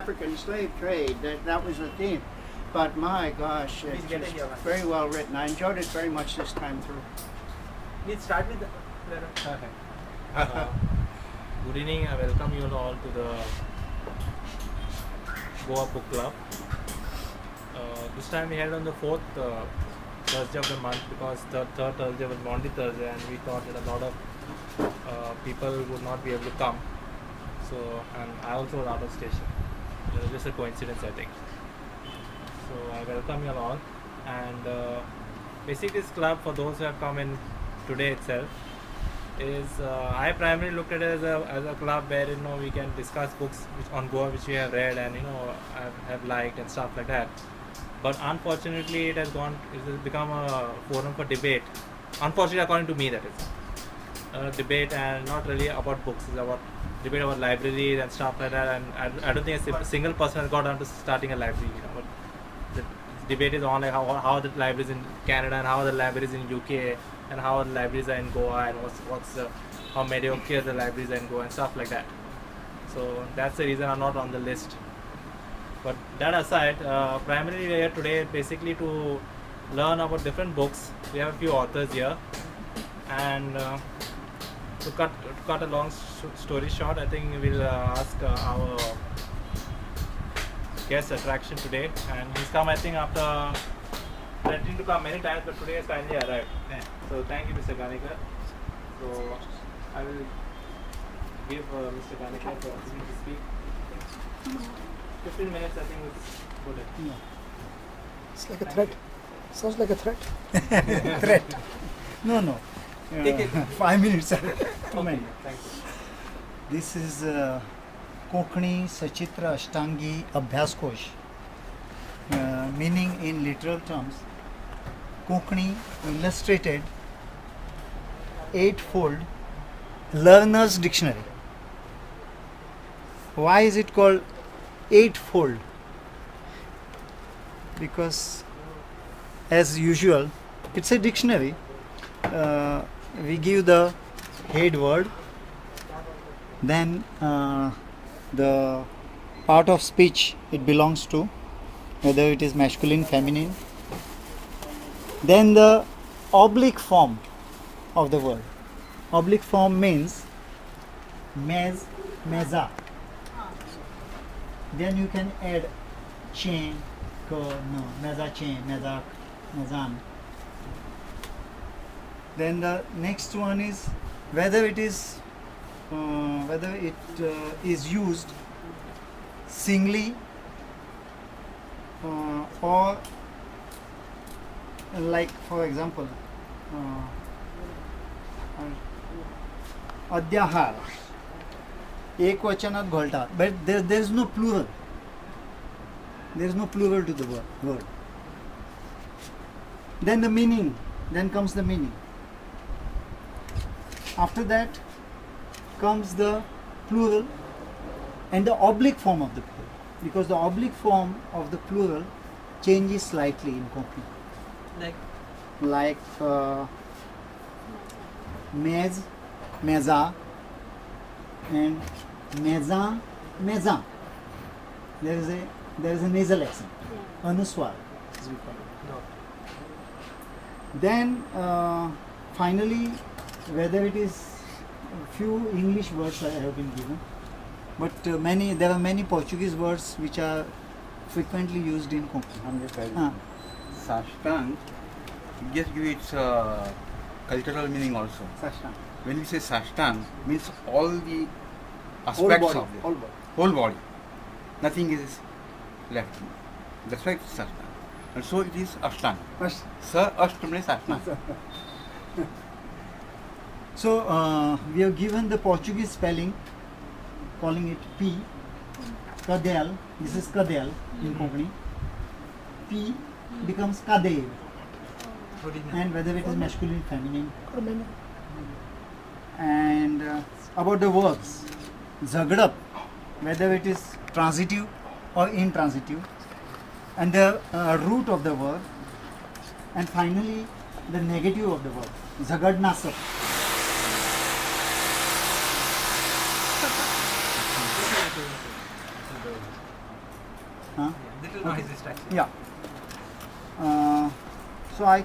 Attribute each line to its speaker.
Speaker 1: African slave trade, that was the theme. But my gosh, it's just very well written. I enjoyed it very much this time through.
Speaker 2: Let's start with good evening. I welcome you all to the Goa Book Club. This time we held on the fourth Thursday of the month because the third Thursday was Monday Thursday, and we thought that a lot of people would not be able to come. So, and I also was out of station. It was just a coincidence, I think. So I welcome you all, and basically this club, for those who have come in today itself, is I primarily looked at it as a club where we can discuss books on Goa which we have read and have liked and stuff like that. But unfortunately, it has become a forum for debate. Unfortunately, according to me, that is debate, and not really about books. It's about debate about libraries and stuff like that. And I don't think a single person has got onto starting a library. But the debate is on like how the libraries in Canada and how the libraries in UK and how the libraries are in Goa, and how mediocre the libraries are in Goa and stuff like that. So that's the reason I'm not on the list. But that aside, primarily we are here today basically to learn about different books. We have a few authors here, and to cut a long story short, I think we'll ask our guest attraction today, and he's come I think after threatening to come many times, but today has finally arrived. So thank you, Mr. Ghanekar. So I will give Mr. Ghanekar the opportunity to speak. 15 minutes, I think, is good.
Speaker 3: No. It's like a threat. Sounds like a threat.
Speaker 1: Threat. No.
Speaker 2: Take it.
Speaker 1: 5 minutes are too many.
Speaker 2: Thank you.
Speaker 3: This is Konkani Sachitra Ashtangi Abhyas Kosh. Meaning in literal terms, Konkani illustrated eightfold learner's dictionary. Why is it called eightfold? Because as usual, it's a dictionary. We give the head word, then the part of speech it belongs to, whether it is masculine, feminine, then the oblique form of the word. Oblique form means meza. Then you can add chain, meza chain, meza, mezan. Then the next one is whether it is used singly or like, for example, अद्याहार एक वचनात घोळटा, but there is no plural. There is no plural to the word. Then the meaning. Then comes the meaning. After that comes the plural and the oblique form of the plural, because the oblique form of the plural changes slightly in Konkani. Like mez, meza, and meza, meza. There is a nasal accent, anuswar, as we call it. Then finally, whether it is few English words have been given, but there are many Portuguese words which are frequently used in Konkani.
Speaker 4: Sashtang just give its cultural meaning also.
Speaker 1: Sashtang.
Speaker 4: When we say Sashtang, means all the aspects of the whole body. Nothing is left. That's why it's Sashtang. And so it is Ashtang. Sa Asht means Ashtang.
Speaker 3: So we have given the Portuguese spelling, calling it P, Kadel. This is Kadel in Konkani. P becomes Kadev, and whether it is masculine, feminine. And about the verbs, Zagdap, whether it is transitive or intransitive, and the root of the verb, and finally the negative of the verb, Zagadnasap. Huh?
Speaker 2: Little
Speaker 3: Okay.
Speaker 2: noise distraction.
Speaker 3: Yeah. So I